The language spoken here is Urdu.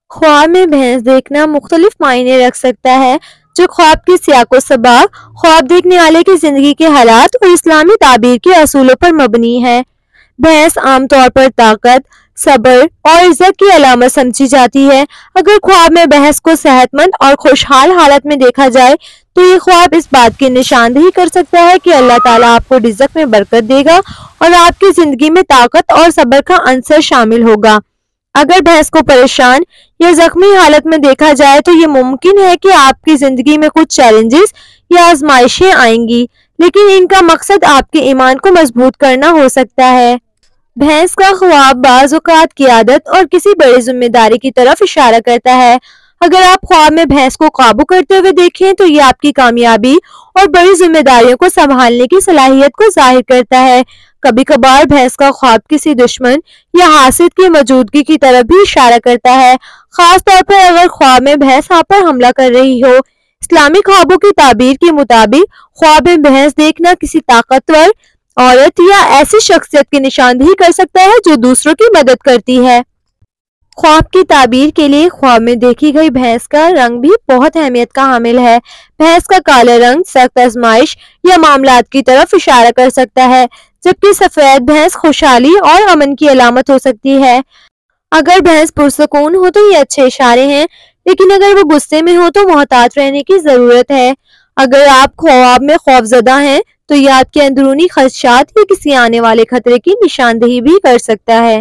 خواب میں بھینس دیکھنا مختلف معنی رکھ سکتا ہے، جو خواب کی سیاق و سباق، خواب دیکھنے والے کی زندگی کے حالات اور اسلامی تعبیر کے اصولوں پر مبنی ہے۔ بھینس عام طور پر طاقت، صبر اور عزت کی علامت سمجھی جاتی ہے۔ اگر خواب میں بھینس کو صحت مند اور خوشحال حالت میں دیکھا جائے تو یہ خواب اس بات کی نشاندہی کر سکتا ہے کہ اللہ تعالیٰ آپ کو رزق میں برکت دے گا اور آپ کی زندگی میں طاقت اور صبر کا عنصر شامل ہوگا۔ اگر بھینس کو پریشان یا زخمی حالت میں دیکھا جائے تو یہ ممکن ہے کہ آپ کی زندگی میں کچھ چیلنجز یا آزمائشیں آئیں گی، لیکن ان کا مقصد آپ کے ایمان کو مضبوط کرنا ہو سکتا ہے۔ بھینس کا خواب بعض اوقات قیادت اور کسی بڑی ذمہ داری کی طرف اشارہ کرتا ہے۔ اگر آپ خواب میں بھینس کو قابو کرتے ہوئے دیکھیں تو یہ آپ کی کامیابی اور بڑی ذمہ داریوں کو سنبھالنے کی صلاحیت کو ظاہر کرتا ہے۔ کبھی کبھار بھینس کا خواب کسی دشمن یا حاسد کی موجودگی کی طرف بھی اشارہ کرتا ہے، خاص طور پر اگر خواب میں بھینس آپ پر حملہ کر رہی ہو۔ اسلامی خوابوں کی تعبیر کے مطابق خواب میں بھینس دیکھنا کسی طاقتور عورت یا ایسی شخصیت کی نشاندہی کر سکتا ہے جو دوسروں کی مدد کرتی ہے۔ خواب کی تعبیر کے لیے خواب میں دیکھی گئی بھینس کا رنگ بھی بہت اہمیت کا حامل ہے۔ بھینس کا کالا رنگ سخت آزمائش یا معاملات کی طرف اشارہ کر سکتا ہے، جبکہ سفید بھینس خوشحالی اور امن کی علامت ہو سکتی ہے۔ اگر بھینس پرسکون ہو تو یہ اچھے اشارے ہیں، لیکن اگر وہ غصے میں ہو تو محتاط رہنے کی ضرورت ہے۔ اگر آپ خواب میں خوفزدہ ہیں تو یہ آپ کے اندرونی خدشات یا کسی آنے والے خطرے کی نشاندہی بھی کر سکتا ہے۔